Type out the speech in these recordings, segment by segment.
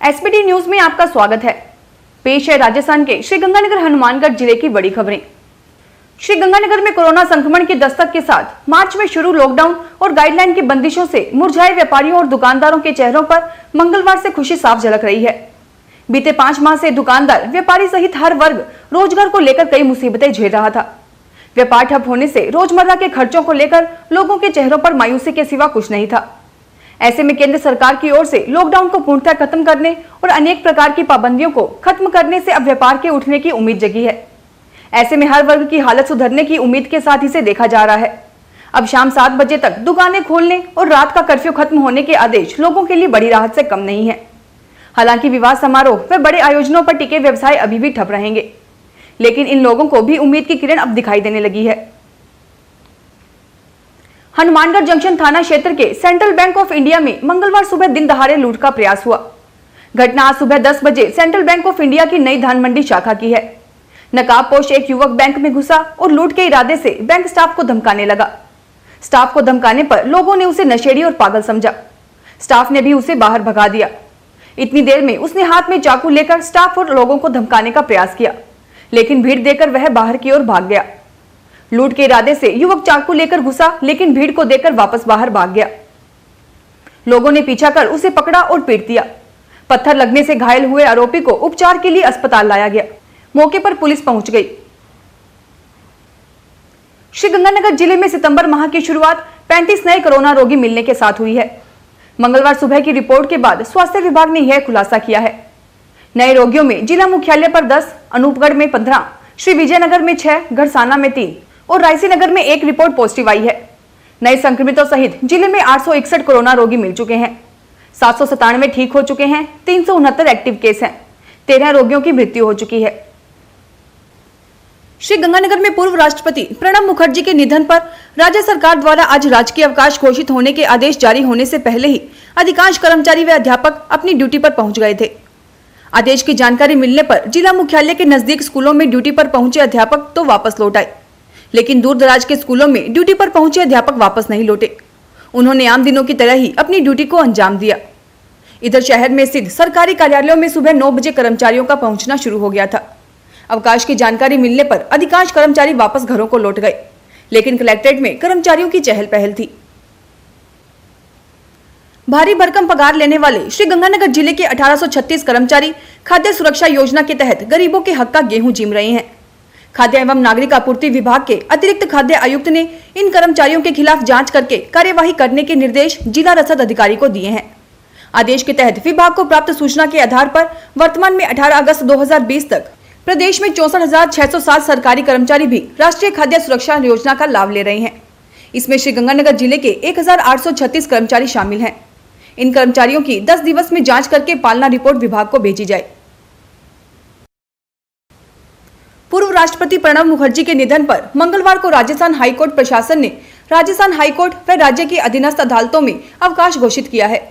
SPT news में आपका स्वागत है। पेश है राजस्थान के श्रीगंगानगर हनुमानगढ़ जिले की बड़ी खबरें। श्रीगंगानगर में कोरोना संक्रमण की दस्तक के साथ मार्च में शुरू लॉकडाउन और गाइडलाइन की बंदिशों से मुरझाए व्यापारियों और दुकानदारों के चेहरों पर मंगलवार से खुशी साफ झलक रही है। बीते 5 माह से दुकानदार, व्यापारी सहित हर वर्ग रोजगार को लेकर कई मुसीबतें झेल रहा था। व्यापार ठप होने से रोजमर्रा के खर्चों को लेकर लोगों के चेहरों पर मायूसी के सिवा कुछ नहीं था। ऐसे में केंद्र सरकार की ओर से लॉकडाउन को पूर्णतः खत्म करने और अनेक प्रकार की पाबंदियों को खत्म करने से अब व्यापार के उठने की उम्मीद जगी है। ऐसे में हर वर्ग की हालत सुधरने की उम्मीद के साथ इसे देखा जा रहा है। अब शाम 7 बजे तक दुकानें खोलने और रात का कर्फ्यू खत्म होने के आदेश लोगों के लिए बड़ी राहत से कम नहीं है। हालांकि विवाह समारोह व बड़े आयोजनों पर टिके व्यवसाय अभी भी ठप रहेंगे, लेकिन इन लोगों को भी उम्मीद की किरण अब दिखाई देने लगी है। हनुमानगढ़ जंक्शन थाना क्षेत्र के सेंट्रल बैंक ऑफ इंडिया में मंगलवार सुबह दिन दहाड़े लूट का प्रयास हुआ। घटना आज सुबह 10 बजे सेंट्रल बैंक ऑफ इंडिया की नई धान मंडी शाखा की है। नकाबपोश एक युवक बैंक में घुसा और लूट के इरादे से बैंक स्टाफ को धमकाने लगा। स्टाफ को धमकाने पर लोगों ने उसे नशेड़ी और पागल समझा। स्टाफ ने भी उसे बाहर भगा दिया। इतनी देर में उसने हाथ में चाकू लेकर स्टाफ और लोगों को धमकाने का प्रयास किया, लेकिन भीड़ देखकर वह बाहर की ओर भाग गया। लूट के इरादे से युवक चाकू लेकर घुसा, लेकिन भीड़ को देखकर वापस बाहर भाग गया। लोगों ने पीछा कर उसे पकड़ा और पीट दिया। पत्थर लगने से घायल हुए आरोपी को उपचार के लिए अस्पताल लाया गया। मौके पर पुलिस पहुंच गई। श्रीगंगानगर जिले में सितंबर माह की शुरुआत 35 नए कोरोना रोगी मिलने के साथ हुई है। मंगलवार सुबह की रिपोर्ट के बाद स्वास्थ्य विभाग ने यह खुलासा किया है। नए रोगियों में जिला मुख्यालय पर 10, अनूपगढ़ में 15, श्री विजयनगर में 6, घड़साना में 3 और रायसीनगर में 1 रिपोर्ट पॉजिटिव आई है। नए संक्रमितों सहित जिले में 861 कोरोना रोगी मिल चुके हैं। 797 ठीक हो चुके हैं। 369 एक्टिव केस हैं। 13 रोगियों की मृत्यु हो चुकी है। श्रीगंगानगर में पूर्व राष्ट्रपति प्रणब मुखर्जी के निधन पर राज्य सरकार द्वारा आज राजकीय अवकाश घोषित होने के आदेश जारी होने से पहले ही अधिकांश कर्मचारी व अध्यापक अपनी ड्यूटी पर पहुंच गए थे। आदेश की जानकारी मिलने पर जिला मुख्यालय के नजदीक स्कूलों में ड्यूटी पर पहुंचे अध्यापक तो वापस लौट आए, लेकिन दूर दराज के स्कूलों में ड्यूटी पर पहुंचे अध्यापक वापस नहीं लौटे। उन्होंने आम दिनों की तरह ही अपनी ड्यूटी को अंजाम दिया। इधर शहर में स्थित सरकारी कार्यालयों में सुबह 9 बजे कर्मचारियों का पहुंचना शुरू हो गया था। अवकाश की जानकारी मिलने पर अधिकांश कर्मचारी वापस घरों को लौट गए, लेकिन कलेक्ट्रेट में कर्मचारियों की चहल पहल थी। भारी भरकम पगार लेने वाले श्रीगंगानगर जिले के 1836 कर्मचारी खाद्य सुरक्षा योजना के तहत गरीबों के हक का गेहूं जीम रहे हैं। खाद्य एवं नागरिक आपूर्ति विभाग के अतिरिक्त खाद्य आयुक्त ने इन कर्मचारियों के खिलाफ जांच करके कार्यवाही करने के निर्देश जिला रसद अधिकारी को दिए हैं। आदेश के तहत विभाग को प्राप्त सूचना के आधार पर वर्तमान में 18 अगस्त 2020 तक प्रदेश में 64,607 सरकारी कर्मचारी भी राष्ट्रीय खाद्य सुरक्षा योजना का लाभ ले रहे हैं। इसमें श्रीगंगानगर जिले के 1,836 कर्मचारी शामिल हैं। इन कर्मचारियों की 10 दिवस में जांच करके पालना रिपोर्ट विभाग को भेजी जाए। पूर्व राष्ट्रपति प्रणब मुखर्जी के निधन पर मंगलवार को राजस्थान हाईकोर्ट प्रशासन ने राजस्थान हाईकोर्ट व राज्य की अधीनस्थ अदालतों में अवकाश घोषित किया है।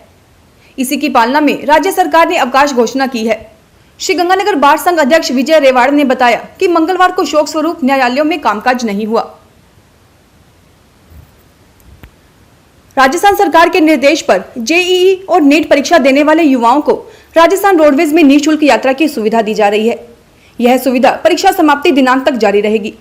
इसी की पालना में राज्य सरकार ने अवकाश घोषणा की है। श्रीगंगानगर बार संघ अध्यक्ष विजय रेवाड़ ने बताया कि मंगलवार को शोक स्वरूप न्यायालयों में कामकाज नहीं हुआ। राजस्थान सरकार के निर्देश पर जेईई और नीट परीक्षा देने वाले युवाओं को राजस्थान रोडवेज में निःशुल्क यात्रा की सुविधा दी जा रही है। यह सुविधा परीक्षा समाप्ति दिनांक तक जारी रहेगी।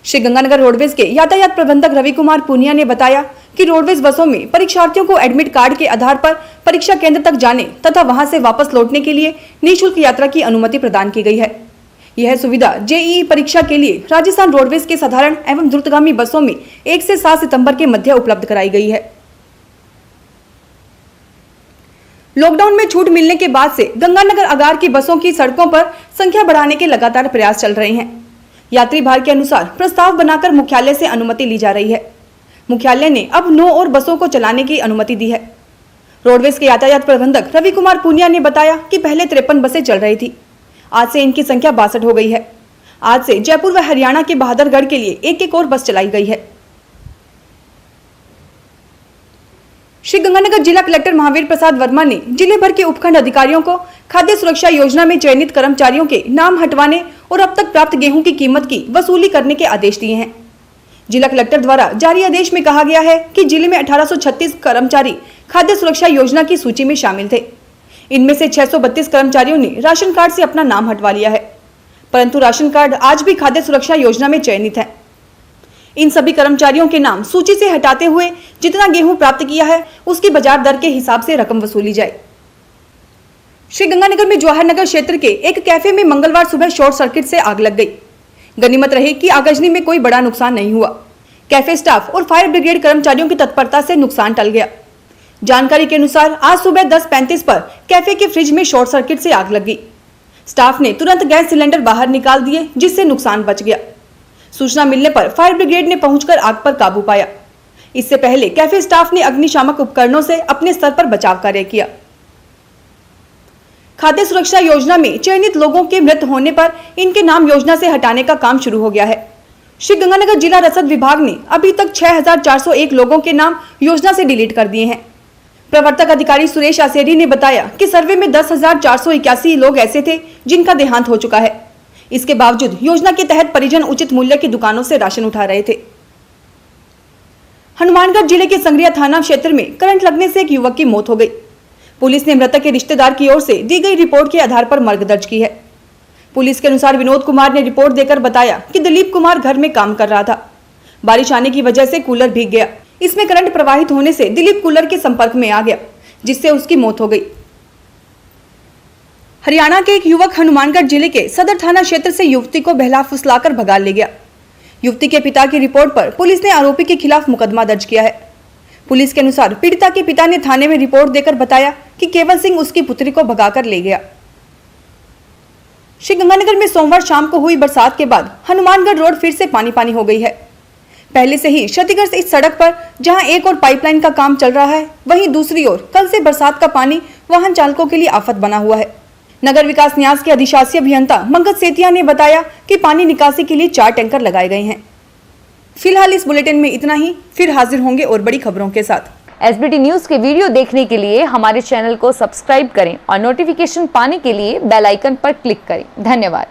श्रीगंगानगर रोडवेज के यातायात प्रबंधक रवि कुमार पुनिया ने बताया कि रोडवेज बसों में परीक्षार्थियों को एडमिट कार्ड के आधार पर परीक्षा केंद्र तक जाने तथा वहां से वापस लौटने के लिए निःशुल्क यात्रा की अनुमति प्रदान की गई है। यह सुविधा जेईई परीक्षा के लिए राजस्थान रोडवेज के साधारण एवं द्रुतगामी बसों में 1 से 7 सितंबर के मध्य उपलब्ध कराई गई है। लॉकडाउन में छूट मिलने के बाद से गंगानगर अगार की बसों की सड़कों पर संख्या बढ़ाने के लगातार प्रयास चल रहे हैं। यात्री भार के अनुसार प्रस्ताव बनाकर मुख्यालय से अनुमति ली जा रही है। मुख्यालय ने अब 9 और बसों को चलाने की अनुमति दी है। रोडवेज के यातायात प्रबंधक रवि कुमार पुनिया ने बताया कि पहले 53 बसें चल रही थी। आज से इनकी संख्या 62 हो गई है। आज से जयपुर व हरियाणा के बहादुरगढ़ के लिए 1-1 और बस चलाई गई है। श्रीगंगानगर जिला कलेक्टर महावीर प्रसाद वर्मा ने जिले भर के उपखंड अधिकारियों को खाद्य सुरक्षा योजना में चयनित कर्मचारियों के नाम हटवाने और अब तक प्राप्त गेहूं की कीमत की वसूली करने के आदेश दिए हैं। जिला कलेक्टर द्वारा जारी आदेश में कहा गया है कि जिले में 1836 कर्मचारी खाद्य सुरक्षा योजना की सूची में शामिल थे। इनमें से 632 कर्मचारियों ने राशन कार्ड से अपना नाम हटवा लिया है, परंतु राशन कार्ड आज भी खाद्य सुरक्षा योजना में चयनित है। इन सभी कर्मचारियों के नाम सूची से हटाते हुए जितना गेहूं प्राप्त किया है उसकी बाजार दर के हिसाब से रकम वसूली जाए। श्रीगंगानगर में जवाहर नगर क्षेत्र के एक कैफे में मंगलवार सुबह शॉर्ट सर्किट से आग लग गई। गनीमत रही कि आगजनी में कोई बड़ा नुकसान नहीं हुआ। कैफे स्टाफ और फायर ब्रिगेड कर्मचारियों की तत्परता से नुकसान टल गया। जानकारी के अनुसार आज सुबह 10:35 पर कैफे के फ्रिज में शॉर्ट सर्किट से आग लग गई। स्टाफ ने तुरंत गैस सिलेंडर बाहर निकाल दिए, जिससे नुकसान बच गया। सूचना मिलने पर फायर ब्रिगेड ने पहुंचकर आग पर काबू पाया। इससे पहले कैफे स्टाफ ने अग्निशामक उपकरणों से अपने स्तर पर बचाव कार्य किया। खाद्य सुरक्षा योजना में चयनित लोगों के मृत होने पर इनके नाम योजना से हटाने का काम शुरू हो गया है। श्रीगंगानगर जिला रसद विभाग ने अभी तक 6401 लोगों के नाम योजना से डिलीट कर दिए हैं। प्रवर्तक अधिकारी सुरेश आसेरी ने बताया कि सर्वे में 10,481 लोग ऐसे थे जिनका देहांत हो चुका है। इसके बावजूद योजना के तहत परिजन उचित मूल्य की दुकानों से राशन उठा रहे थे। हनुमानगढ़ जिले के संगरिया थाना क्षेत्र में करंट लगने से एक युवक की मौत हो गई। पुलिस ने मृतक के रिश्तेदार की ओर से दी गई रिपोर्ट के आधार पर मर्ग दर्ज की है। पुलिस के अनुसार विनोद कुमार ने रिपोर्ट देकर बताया कि दिलीप कुमार घर में काम कर रहा था। बारिश आने की वजह से कूलर भीग गया। इसमें करंट प्रवाहित होने से दिलीप कूलर के संपर्क में आ गया, जिससे उसकी मौत हो गई। हरियाणा के एक युवक हनुमानगढ़ जिले के सदर थाना क्षेत्र से युवती को बहला फुसलाकर भगा ले गया। युवती के पिता की रिपोर्ट पर पुलिस ने आरोपी के खिलाफ मुकदमा दर्ज किया है। पुलिस के अनुसार पीड़िता के पिता ने थाने में रिपोर्ट देकर बताया कि केवल सिंह उसकी पुत्री को भगाकर ले गया। श्रीगंगानगर में सोमवार शाम को हुई बरसात के बाद हनुमानगढ़ रोड फिर से पानी पानी हो गई है। पहले से ही क्षतिग्रस्त इस सड़क पर जहां एक और पाइपलाइन का काम चल रहा है, वहीं दूसरी ओर कल से बरसात का पानी वाहन चालकों के लिए आफत बना हुआ है। नगर विकास न्यास के अधिशासी अभियंता मंगत सेतिया ने बताया कि पानी निकासी के लिए 4 टैंकर लगाए गए हैं। फिलहाल इस बुलेटिन में इतना ही। फिर हाजिर होंगे और बड़ी खबरों के साथ। SBT न्यूज के वीडियो देखने के लिए हमारे चैनल को सब्सक्राइब करें और नोटिफिकेशन पाने के लिए बेल आइकन पर क्लिक करें। धन्यवाद।